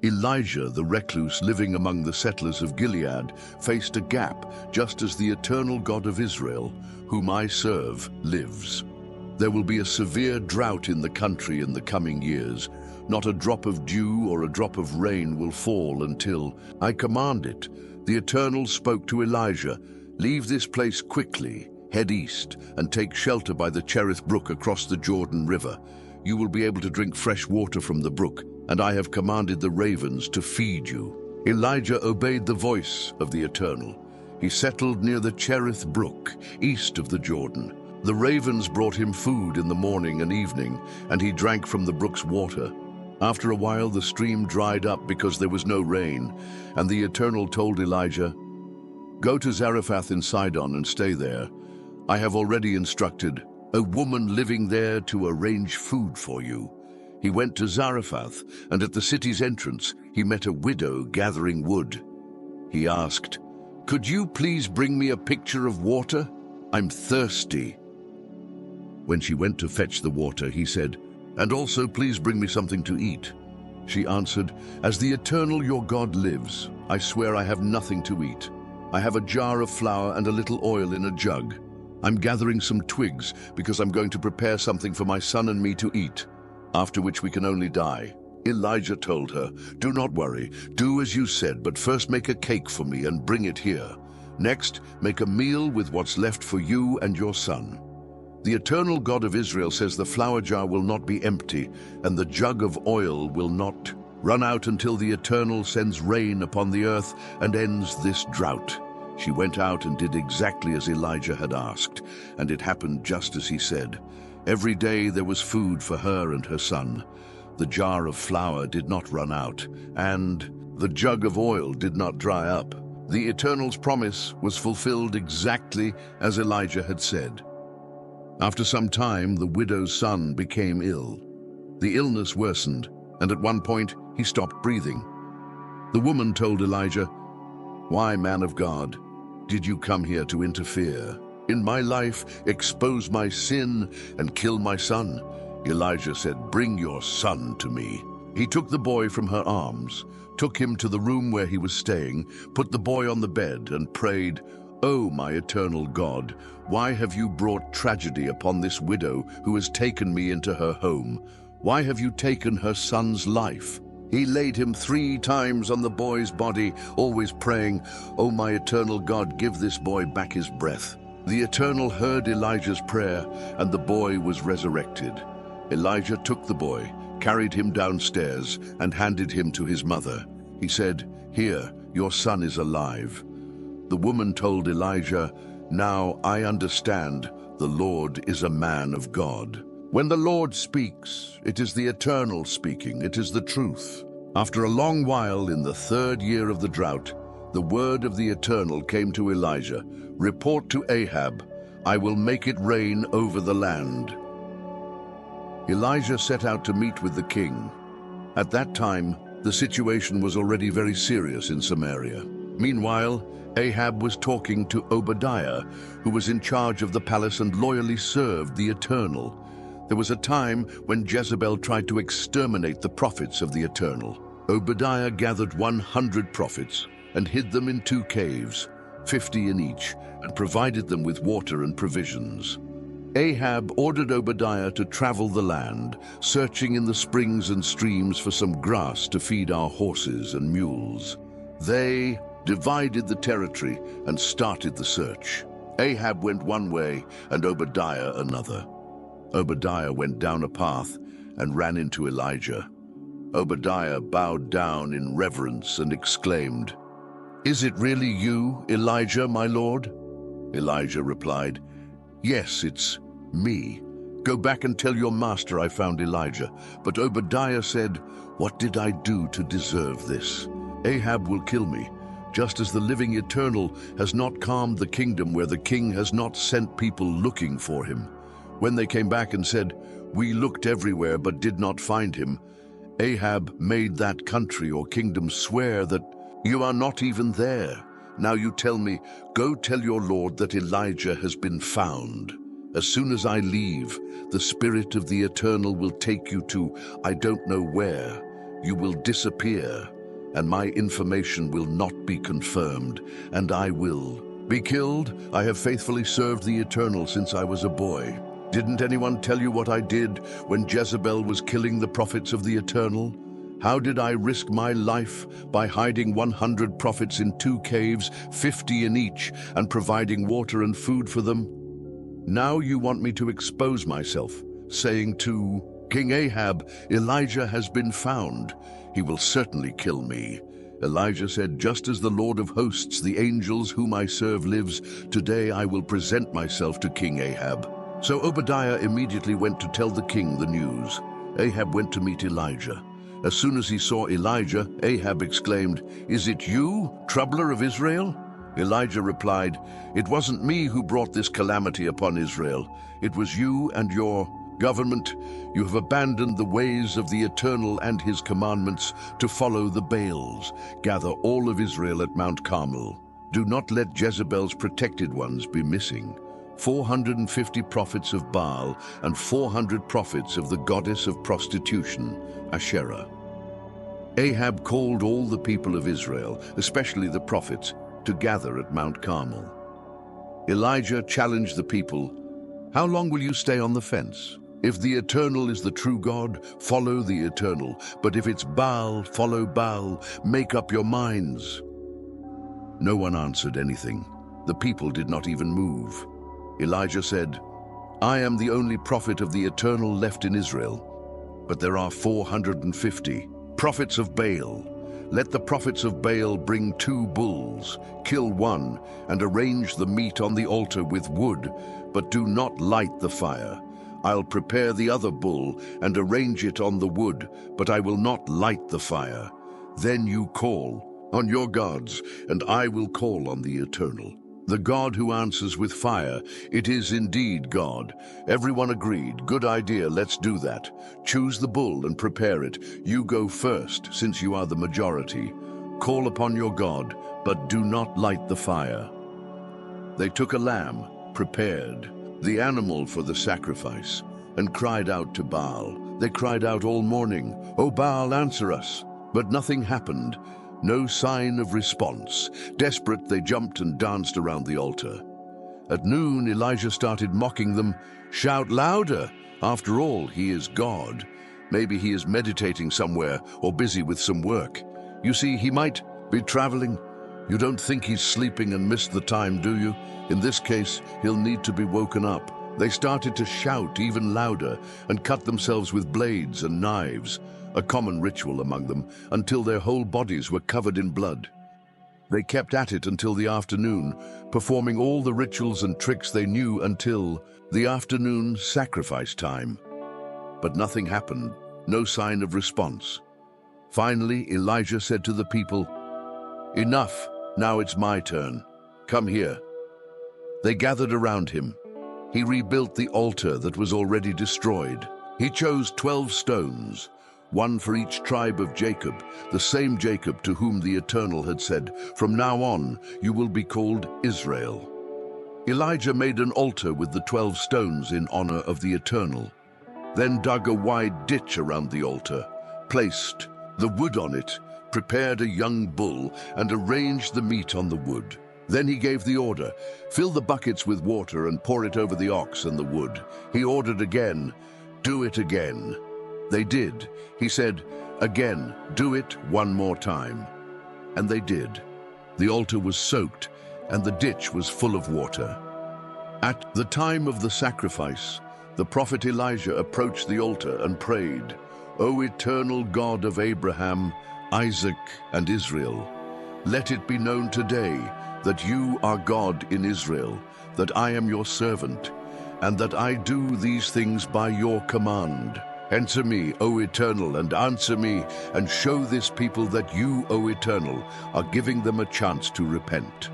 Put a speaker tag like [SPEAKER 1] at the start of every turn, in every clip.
[SPEAKER 1] Elijah, the recluse living among the settlers of Gilead, faced a gap just as the eternal God of Israel, whom I serve, lives. There will be a severe drought in the country in the coming years. Not a drop of dew or a drop of rain will fall until I command it. The Eternal spoke to Elijah, "Leave this place quickly, head east, and take shelter by the Cherith brook across the Jordan River. You will be able to drink fresh water from the brook, and I have commanded the ravens to feed you." Elijah obeyed the voice of the Eternal. He settled near the Cherith brook, east of the Jordan. The ravens brought him food in the morning and evening, and he drank from the brook's water. After a while, the stream dried up because there was no rain, and the Eternal told Elijah, "Go to Zarephath in Sidon and stay there. I have already instructed a woman living there to arrange food for you." He went to Zarephath, and at the city's entrance, he met a widow gathering wood. He asked, "Could you please bring me a pitcher of water? I'm thirsty." When she went to fetch the water, he said, "And also please bring me something to eat." She answered, "As the Eternal your God lives, I swear I have nothing to eat. I have a jar of flour and a little oil in a jug. I'm gathering some twigs because I'm going to prepare something for my son and me to eat, after which we can only die." Elijah told her, "Do not worry. Do as you said, but first make a cake for me and bring it here. Next, make a meal with what's left for you and your son. The Eternal God of Israel says the flour jar will not be empty, and the jug of oil will not run out until the Eternal sends rain upon the earth and ends this drought." She went out and did exactly as Elijah had asked, and it happened just as he said. Every day there was food for her and her son. The jar of flour did not run out, and the jug of oil did not dry up. The Eternal's promise was fulfilled exactly as Elijah had said. After some time, the widow's son became ill. The illness worsened, and at one point he stopped breathing. The woman told Elijah, "Why, man of God, did you come here to interfere in my life, expose my sin, and kill my son?" Elijah said, "Bring your son to me." He took the boy from her arms, took him to the room where he was staying, put the boy on the bed, and prayed, "Oh, my eternal God, why have you brought tragedy upon this widow who has taken me into her home? Why have you taken her son's life?" He laid him 3 times on the boy's body, always praying, "Oh, my eternal God, give this boy back his breath." The Eternal heard Elijah's prayer, and the boy was resurrected. Elijah took the boy, carried him downstairs, and handed him to his mother. He said, "Here, your son is alive." The woman told Elijah, "Now I understand the Lord is a man of God. When the Lord speaks, it is the Eternal speaking, it is the truth." After a long while, in the 3rd year of the drought, the word of the Eternal came to Elijah, "Report to Ahab, I will make it rain over the land." Elijah set out to meet with the king. At that time, the situation was already very serious in Samaria. Meanwhile, Ahab was talking to Obadiah, who was in charge of the palace and loyally served the Eternal. There was a time when Jezebel tried to exterminate the prophets of the Eternal. Obadiah gathered 100 prophets and hid them in 2 caves, 50 in each, and provided them with water and provisions. Ahab ordered Obadiah to travel the land, searching in the springs and streams for some grass to feed our horses and mules. They divided the territory and started the search. Ahab went one way and Obadiah another. Obadiah went down a path and ran into Elijah. Obadiah bowed down in reverence and exclaimed, "Is it really you, Elijah, my lord?" Elijah replied, "Yes, it's me. Go back and tell your master I found Elijah." But Obadiah said, "What did I do to deserve this? Ahab will kill me, just as the living Eternal has not calmed the kingdom where the king has not sent people looking for him." When they came back and said, "We looked everywhere but did not find him," Ahab made that country or kingdom swear that, "You are not even there. Now you tell me, go tell your Lord that Elijah has been found. As soon as I leave, the Spirit of the Eternal will take you to I don't know where, you will disappear, and my information will not be confirmed, and I will be killed. I have faithfully served the Eternal since I was a boy. Didn't anyone tell you what I did when Jezebel was killing the prophets of the Eternal? How did I risk my life by hiding 100 prophets in 2 caves, 50 in each, and providing water and food for them? Now you want me to expose myself, saying to King Ahab, Elijah has been found. He will certainly kill me. Elijah said, just as the Lord of hosts, the angels whom I serve, lives, today I will present myself to King Ahab. So Obadiah immediately went to tell the king the news. Ahab went to meet Elijah. As soon as he saw Elijah, Ahab exclaimed, Is it you, troubler of Israel? Elijah replied, It wasn't me who brought this calamity upon Israel. It was you and your government. You have abandoned the ways of the Eternal and his commandments to follow the Baals. Gather all of Israel at Mount Carmel. Do not let Jezebel's protected ones be missing. 450 prophets of Baal and 400 prophets of the goddess of prostitution, Asherah. Ahab called all the people of Israel, especially the prophets, to gather at Mount Carmel. Elijah challenged the people, How long will you stay on the fence? If the Eternal is the true God, follow the Eternal. But if it's Baal, follow Baal. Make up your minds. No one answered anything. The people did not even move. Elijah said, I am the only prophet of the Eternal left in Israel, but there are 450 prophets of Baal. Let the prophets of Baal bring 2 bulls, kill one, and arrange the meat on the altar with wood, but do not light the fire. I'll prepare the other bull and arrange it on the wood, but I will not light the fire. Then you call on your gods, and I will call on the Eternal. The God who answers with fire, it is indeed God. Everyone agreed, good idea, let's do that. Choose the bull and prepare it. You go first, since you are the majority. Call upon your God, but do not light the fire. They took a lamb, prepared the animal for the sacrifice, and cried out to Baal. They cried out all morning, O Baal, answer us. But nothing happened. No sign of response. Desperate, they jumped and danced around the altar. At noon, Elijah started mocking them. Shout louder! After all, he is God. Maybe he is meditating somewhere or busy with some work. You see, he might be traveling. You don't think he's sleeping and missed the time, do you? In this case, he'll need to be woken up. They started to shout even louder and cut themselves with blades and knives, a common ritual among them, until their whole bodies were covered in blood. They kept at it until the afternoon, performing all the rituals and tricks they knew until the afternoon sacrifice time. But nothing happened, no sign of response. Finally, Elijah said to the people, Enough, now it's my turn. Come here. They gathered around him. He rebuilt the altar that was already destroyed. He chose 12 stones, one for each tribe of Jacob, the same Jacob to whom the Eternal had said, From now on, you will be called Israel. Elijah made an altar with the 12 stones in honor of the Eternal, then dug a wide ditch around the altar, placed the wood on it, prepared a young bull, and arranged the meat on the wood. Then he gave the order, Fill the buckets with water and pour it over the ox and the wood. He ordered again, Do it again. They did. He said, Again, do it one more time. And they did. The altar was soaked, and the ditch was full of water. At the time of the sacrifice, the prophet Elijah approached the altar and prayed, O eternal God of Abraham, Isaac, and Israel, let it be known today that you are God in Israel, that I am your servant, and that I do these things by your command. Answer me, O Eternal, and answer me, and show this people that you, O Eternal, are giving them a chance to repent.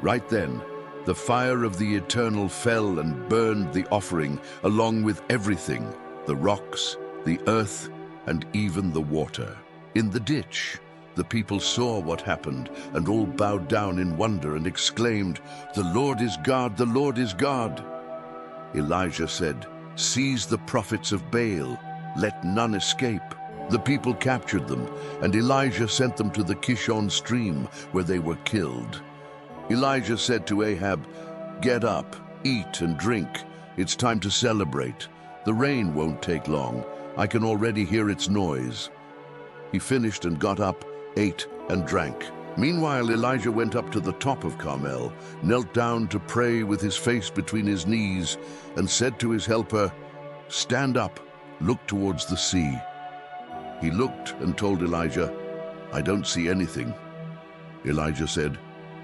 [SPEAKER 1] Right then, the fire of the Eternal fell and burned the offering, along with everything, the rocks, the earth, and even the water. In the ditch, the people saw what happened, and all bowed down in wonder and exclaimed, The Lord is God, the Lord is God. Elijah said, Seize the prophets of Baal, let none escape. The people captured them, and Elijah sent them to the Kishon stream, where they were killed. Elijah said to Ahab, "Get up, eat and drink. It's time to celebrate. The rain won't take long. I can already hear its noise." He finished and got up, ate and drank. Meanwhile, Elijah went up to the top of Carmel, knelt down to pray with his face between his knees, and said to his helper, "Stand up, look towards the sea." He looked and told Elijah, "I don't see anything." Elijah said,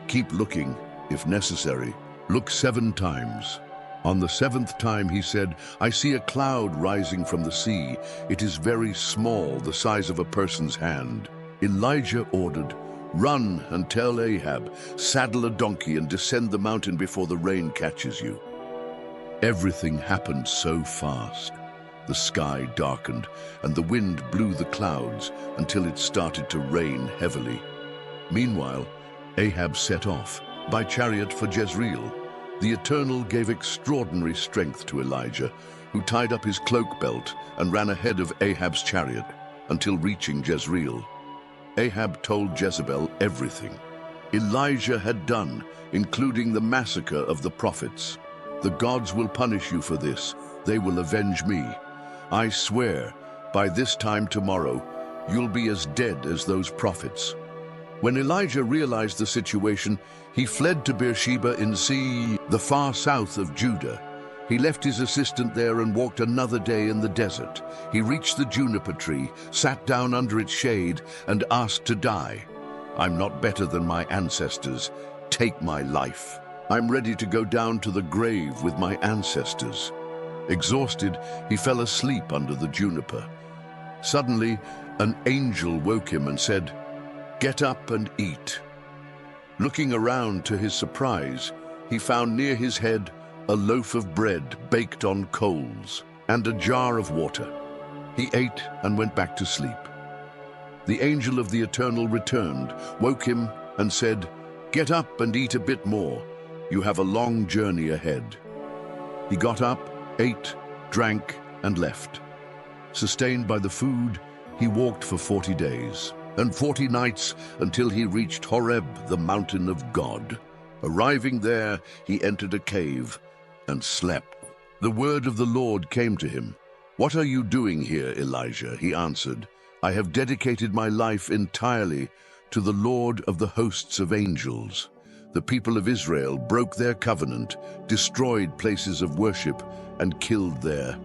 [SPEAKER 1] "Keep looking, if necessary. Look 7 times." On the 7th time he said, "I see a cloud rising from the sea. It is very small, the size of a person's hand." Elijah ordered, "Run and tell Ahab, saddle a donkey and descend the mountain before the rain catches you." Everything happened so fast. The sky darkened, and the wind blew the clouds until it started to rain heavily. Meanwhile, Ahab set off by chariot for Jezreel. The Eternal gave extraordinary strength to Elijah, who tied up his cloak belt and ran ahead of Ahab's chariot until reaching Jezreel. Ahab told Jezebel everything Elijah had done, including the massacre of the prophets. "The gods will punish you for this. They will avenge me. I swear, by this time tomorrow, you'll be as dead as those prophets." When Elijah realized the situation, he fled to Beersheba in the far south of Judah. He left his assistant there and walked another day in the desert. He reached the juniper tree, sat down under its shade, and asked to die. "I'm not better than my ancestors. Take my life. I'm ready to go down to the grave with my ancestors." Exhausted, he fell asleep under the juniper. Suddenly, an angel woke him and said, "Get up and eat." Looking around, to his surprise, he found near his head a loaf of bread baked on coals and a jar of water. He ate and went back to sleep. The angel of the Eternal returned, woke him, and said, "Get up and eat a bit more. You have a long journey ahead." He got up, ate, drank, and left. Sustained by the food, he walked for 40 days and 40 nights until he reached Horeb, the mountain of God. Arriving there, he entered a cave and slept. The word of the Lord came to him. "What are you doing here, Elijah?" He answered, "I have dedicated my life entirely to the Lord of the hosts of angels." The people of Israel broke their covenant, destroyed places of worship, and killed their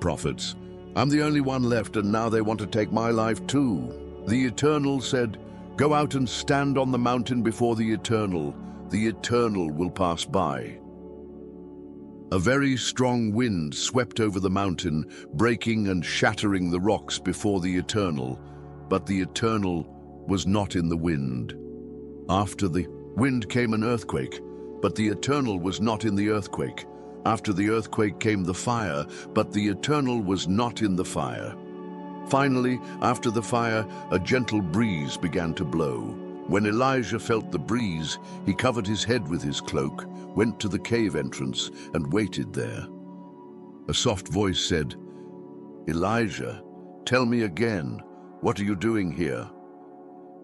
[SPEAKER 1] prophets. "I'm the only one left, and now they want to take my life too." The Eternal said, "Go out and stand on the mountain before the Eternal. The Eternal will pass by." A very strong wind swept over the mountain, breaking and shattering the rocks before the Eternal, but the Eternal was not in the wind. After the wind came an earthquake, but the Eternal was not in the earthquake. After the earthquake came the fire, but the Eternal was not in the fire. Finally, after the fire, a gentle breeze began to blow. When Elijah felt the breeze, he covered his head with his cloak, went to the cave entrance, and waited there. A soft voice said, "Elijah, tell me again, what are you doing here?"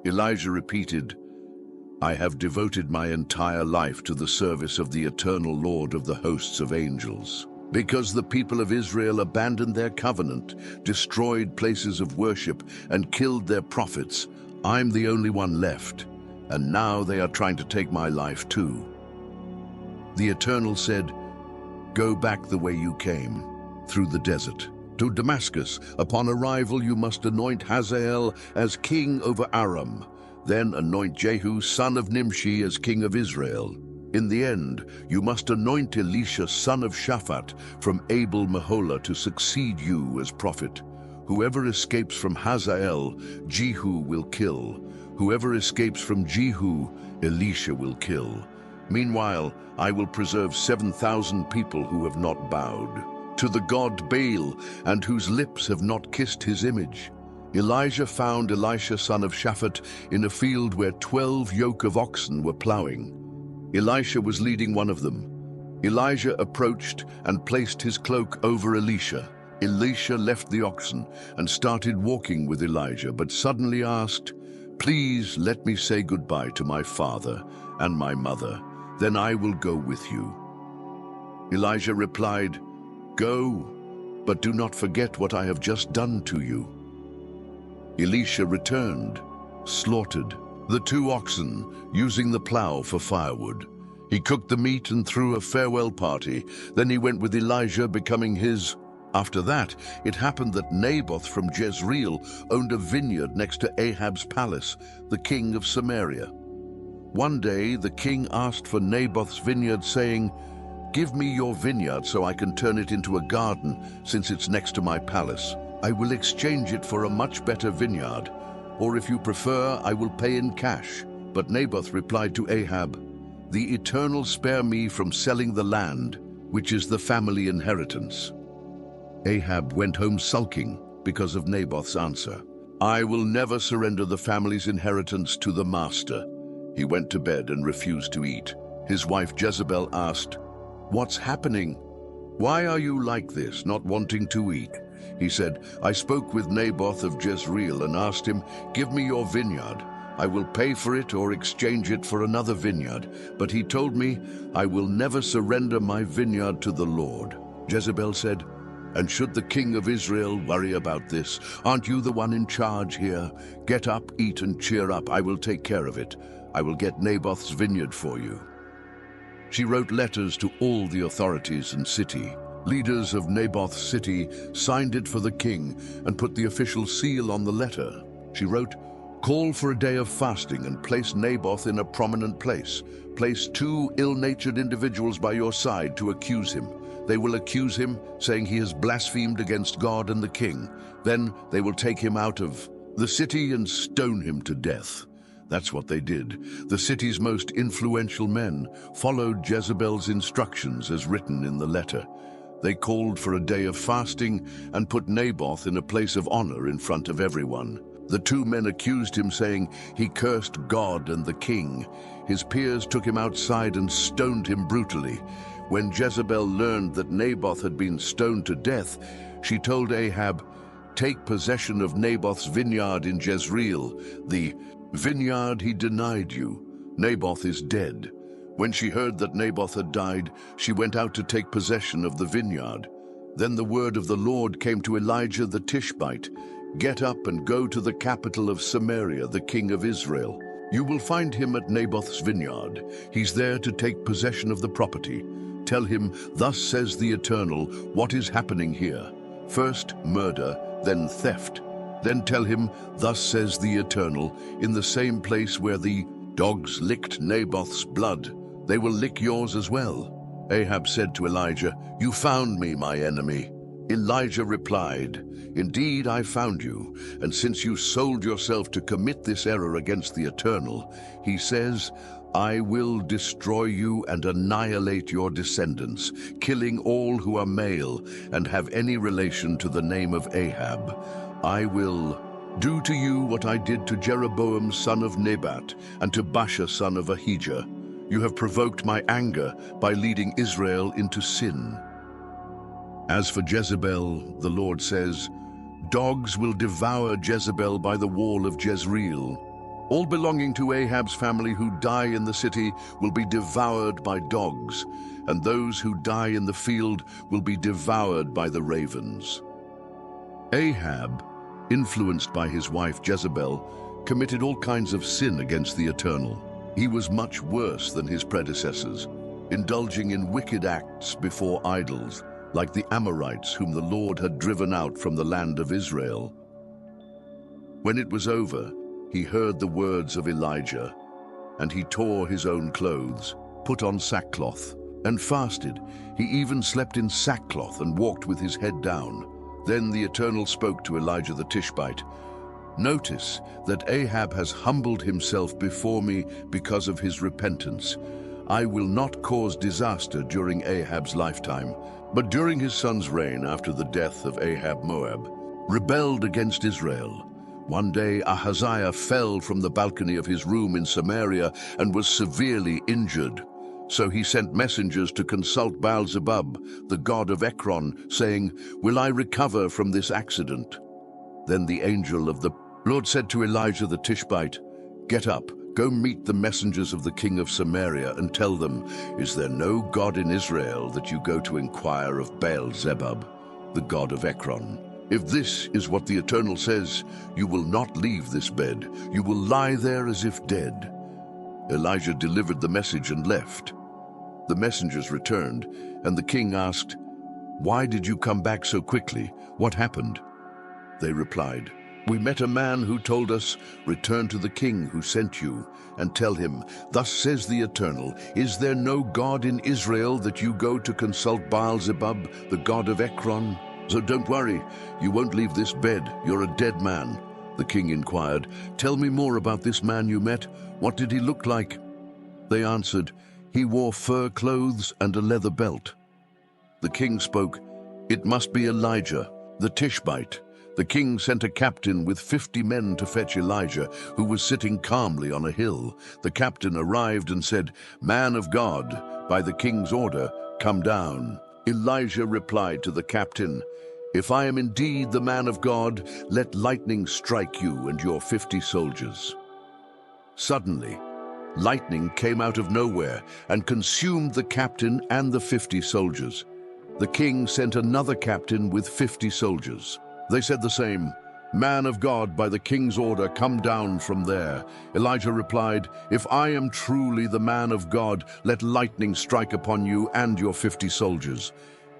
[SPEAKER 1] Elijah repeated, "I have devoted my entire life to the service of the eternal Lord of the hosts of angels. Because the people of Israel abandoned their covenant, destroyed places of worship, and killed their prophets, I'm the only one left, and now they are trying to take my life too." The Eternal said, "Go back the way you came, through the desert, to Damascus. Upon arrival you must anoint Hazael as king over Aram. Then anoint Jehu, son of Nimshi, as king of Israel. In the end, you must anoint Elisha, son of Shaphat, from Abel Meholah to succeed you as prophet. Whoever escapes from Hazael, Jehu will kill. Whoever escapes from Jehu, Elisha will kill. Meanwhile, I will preserve 7,000 people who have not bowed to the god Baal and whose lips have not kissed his image." Elijah found Elisha, son of Shaphat, in a field where 12 yoke of oxen were plowing. Elisha was leading one of them. Elijah approached and placed his cloak over Elisha. Elisha left the oxen and started walking with Elijah, but suddenly asked, "Please let me say goodbye to my father and my mother, then I will go with you." Elijah replied, "Go, but do not forget what I have just done to you." Elisha returned, slaughtered the 2 oxen, using the plow for firewood. He cooked the meat and threw a farewell party. Then he went with Elijah, becoming his. After that, it happened that Naboth from Jezreel owned a vineyard next to Ahab's palace, the king of Samaria. One day, the king asked for Naboth's vineyard, saying, "Give me your vineyard so I can turn it into a garden, since it's next to my palace. I will exchange it for a much better vineyard, or if you prefer, I will pay in cash." But Naboth replied to Ahab, "The Eternal spare me from selling the land, which is the family inheritance." Ahab went home sulking because of Naboth's answer. "I will never surrender the family's inheritance to the master." He went to bed and refused to eat. His wife Jezebel asked, "What's happening? Why are you like this, not wanting to eat?" He said, "I spoke with Naboth of Jezreel and asked him, 'Give me your vineyard. I will pay for it or exchange it for another vineyard.' But he told me, 'I will never surrender my vineyard to the Lord.'" Jezebel said, "And should the king of Israel worry about this? Aren't you the one in charge here? Get up, eat, and cheer up. I will take care of it. I will get Naboth's vineyard for you." She wrote letters to all the authorities and city. Leaders of Naboth's city signed it for the king and put the official seal on the letter. She wrote, "Call for a day of fasting and place Naboth in a prominent place. Place 2 ill-natured individuals by your side to accuse him. They will accuse him, saying he has blasphemed against God and the king. Then they will take him out of the city and stone him to death." That's what they did. The city's most influential men followed Jezebel's instructions as written in the letter. They called for a day of fasting and put Naboth in a place of honor in front of everyone. The 2 men accused him, saying he cursed God and the king. His peers took him outside and stoned him brutally. When Jezebel learned that Naboth had been stoned to death, she told Ahab, "Take possession of Naboth's vineyard in Jezreel, the vineyard he denied you. Naboth is dead." When she heard that Naboth had died, she went out to take possession of the vineyard. Then the word of the Lord came to Elijah the Tishbite, "Get up and go to the capital of Samaria, the king of Israel. You will find him at Naboth's vineyard. He's there to take possession of the property. Tell him, 'Thus says the Eternal, what is happening here? First murder, then theft.' Then tell him, 'Thus says the Eternal, in the same place where the dogs licked Naboth's blood, they will lick yours as well.'" Ahab said to Elijah, "You found me, my enemy." Elijah replied, "Indeed, I found you, and since you sold yourself to commit this error against the Eternal, he says, 'I will destroy you and annihilate your descendants, killing all who are male and have any relation to the name of Ahab. I will do to you what I did to Jeroboam son of Nebat and to Baasha son of Ahijah. You have provoked my anger by leading Israel into sin.'" As for Jezebel, the Lord says, "Dogs will devour Jezebel by the wall of Jezreel. All belonging to Ahab's family who die in the city will be devoured by dogs, and those who die in the field will be devoured by the ravens." Ahab, influenced by his wife Jezebel, committed all kinds of sin against the Eternal. He was much worse than his predecessors, indulging in wicked acts before idols, like the Amorites whom the Lord had driven out from the land of Israel. When it was over, he heard the words of Elijah, and he tore his own clothes, put on sackcloth, and fasted. He even slept in sackcloth and walked with his head down. Then the Eternal spoke to Elijah the Tishbite, "Notice that Ahab has humbled himself before me because of his repentance. I will not cause disaster during Ahab's lifetime, but during his son's reign after the death of Ahab Moab, rebelled against Israel. One day Ahaziah fell from the balcony of his room in Samaria and was severely injured. So he sent messengers to consult Baal-zebub, the god of Ekron, saying, "Will I recover from this accident?" Then the angel of the Lord said to Elijah the Tishbite, "Get up, go meet the messengers of the king of Samaria and tell them, is there no God in Israel that you go to inquire of Baal-zebub, the god of Ekron? If this is what the Eternal says, you will not leave this bed. You will lie there as if dead." Elijah delivered the message and left. The messengers returned, and the king asked, "Why did you come back so quickly? What happened?" They replied, "We met a man who told us, 'Return to the king who sent you, and tell him, thus says the Eternal, is there no God in Israel that you go to consult Baal-zebub, the god of Ekron? So don't worry, you won't leave this bed, you're a dead man." The king inquired, "Tell me more about this man you met. What did he look like?" They answered, "He wore fur clothes and a leather belt." The king spoke, "It must be Elijah, the Tishbite." The king sent a captain with 50 men to fetch Elijah, who was sitting calmly on a hill. The captain arrived and said, "Man of God, by the king's order, come down." Elijah replied to the captain, "If I am indeed the man of God, let lightning strike you and your 50 soldiers." Suddenly, lightning came out of nowhere and consumed the captain and the 50 soldiers. The king sent another captain with 50 soldiers. They said the same, "Man of God, by the king's order, come down from there." Elijah replied, "If I am truly the man of God, let lightning strike upon you and your 50 soldiers."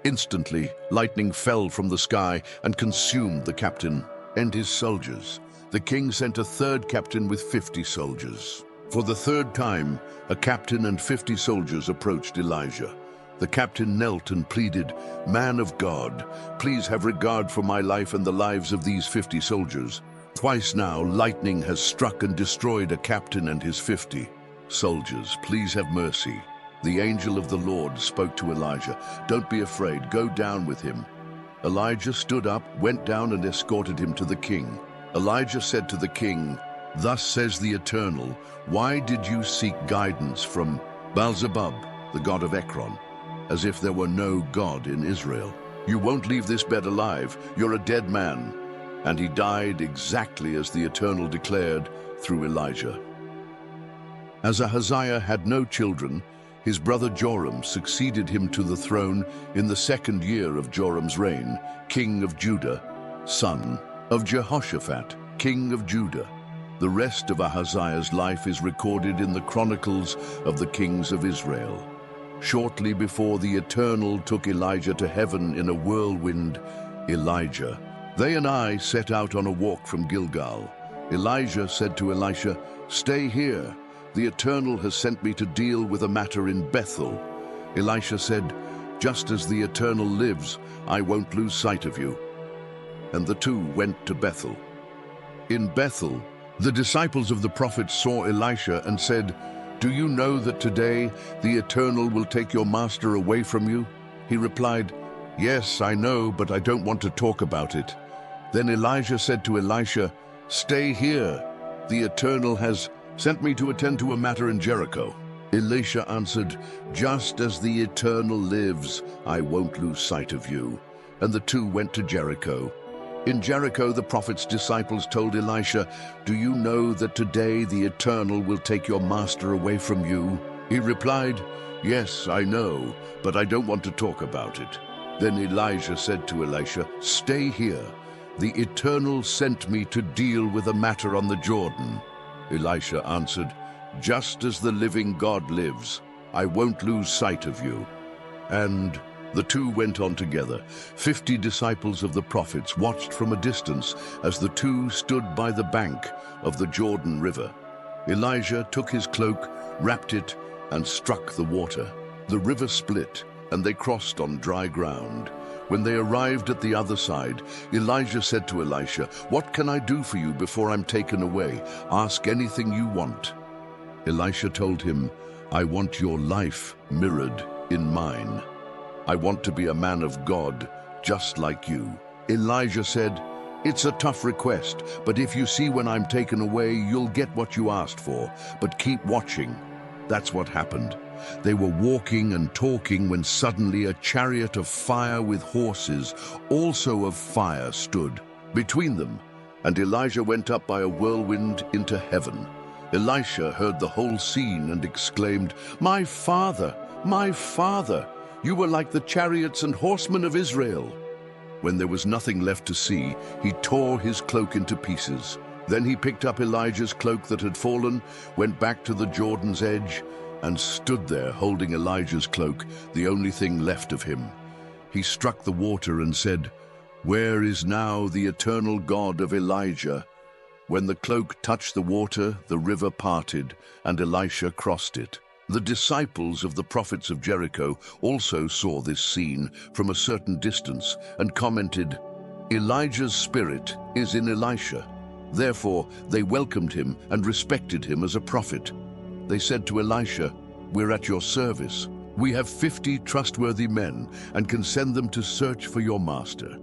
[SPEAKER 1] Instantly, lightning fell from the sky and consumed the captain and his soldiers. The king sent a third captain with 50 soldiers. For the third time, a captain and 50 soldiers approached Elijah. The captain knelt and pleaded, "Man of God, please have regard for my life and the lives of these 50 soldiers. Twice now, lightning has struck and destroyed a captain and his 50 soldiers. Please have mercy." The angel of the Lord spoke to Elijah, "Don't be afraid, go down with him." Elijah stood up, went down and escorted him to the king. Elijah said to the king, "Thus says the Eternal, why did you seek guidance from Baal-zebub, the god of Ekron, as if there were no God in Israel? You won't leave this bed alive, you're a dead man." And he died exactly as the Eternal declared through Elijah. As Ahaziah had no children, his brother Joram succeeded him to the throne in the 2nd year of Joram's reign, king of Judah, son of Jehoshaphat, king of Judah. The rest of Ahaziah's life is recorded in the Chronicles of the Kings of Israel. Shortly before the Eternal took Elijah to heaven in a whirlwind, they and I set out on a walk from Gilgal. Elijah said to Elisha, "Stay here. The Eternal has sent me to deal with a matter in Bethel." Elisha said, "Just as the Eternal lives, I won't lose sight of you." And the two went to Bethel. In Bethel, the disciples of the prophet saw Elisha and said, "Do you know that today the Eternal will take your master away from you?" He replied, "Yes, I know, but I don't want to talk about it." Then Elijah said to Elisha, "Stay here. The Eternal has sent me to attend to a matter in Jericho." Elisha answered, "Just as the Eternal lives, I won't lose sight of you." And the two went to Jericho. In Jericho, the prophet's disciples told Elisha, "Do you know that today the Eternal will take your master away from you?" He replied, "Yes, I know, but I don't want to talk about it." Then Elijah said to Elisha, "Stay here. The Eternal sent me to deal with a matter on the Jordan." Elisha answered, "Just as the living God lives, I won't lose sight of you." And the two went on together. 50 disciples of the prophets watched from a distance as the two stood by the bank of the Jordan River. Elijah took his cloak, wrapped it, and struck the water. The river split, and they crossed on dry ground. When they arrived at the other side, Elijah said to Elisha, "What can I do for you before I'm taken away? Ask anything you want." Elisha told him, "I want your life mirrored in mine. I want to be a man of God, just like you." Elijah said, "It's a tough request, but if you see when I'm taken away, you'll get what you asked for. But keep watching." That's what happened. They were walking and talking when suddenly a chariot of fire with horses, also of fire, stood between them, and Elijah went up by a whirlwind into heaven. Elisha heard the whole scene and exclaimed, my father, you were like the chariots and horsemen of Israel." When there was nothing left to see, he tore his cloak into pieces. Then he picked up Elijah's cloak that had fallen, went back to the Jordan's edge, and stood there holding Elijah's cloak, the only thing left of him. He struck the water and said, "Where is now the eternal God of Elijah?" When the cloak touched the water, the river parted, and Elisha crossed it. The disciples of the prophets of Jericho also saw this scene from a certain distance and commented, "Elijah's spirit is in Elisha." Therefore, they welcomed him and respected him as a prophet. They said to Elisha, "We're at your service. We have 50 trustworthy men and can send them to search for your master.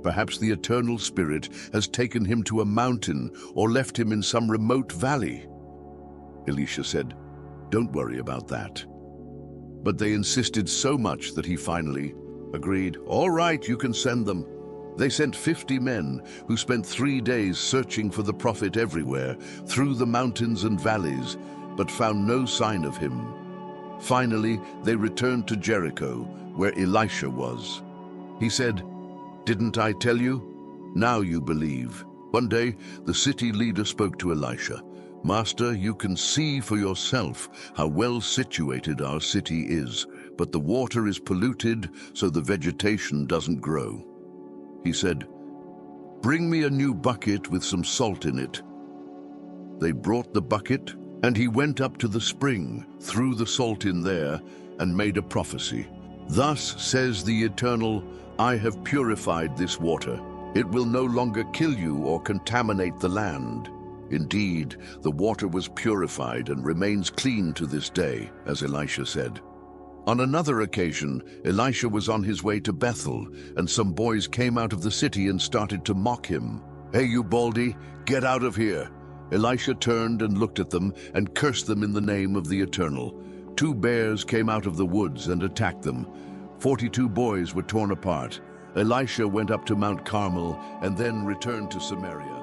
[SPEAKER 1] Perhaps the eternal spirit has taken him to a mountain or left him in some remote valley." Elisha said, "Don't worry about that." But they insisted so much that he finally agreed, "All right, you can send them." They sent 50 men who spent 3 days searching for the prophet everywhere, through the mountains and valleys, but found no sign of him. Finally, they returned to Jericho, where Elisha was. He said, "Didn't I tell you? Now you believe." One day, the city leader spoke to Elisha, "Master, you can see for yourself how well situated our city is, but the water is polluted, so the vegetation doesn't grow." He said, "Bring me a new bucket with some salt in it." They brought the bucket, and he went up to the spring, threw the salt in there, and made a prophecy. "Thus says the Eternal, I have purified this water. It will no longer kill you or contaminate the land." Indeed, the water was purified and remains clean to this day, as Elisha said. On another occasion, Elisha was on his way to Bethel, and some boys came out of the city and started to mock him. "Hey, you baldy, get out of here!" Elisha turned and looked at them and cursed them in the name of the Eternal. 2 bears came out of the woods and attacked them. 42 boys were torn apart. Elisha went up to Mount Carmel and then returned to Samaria.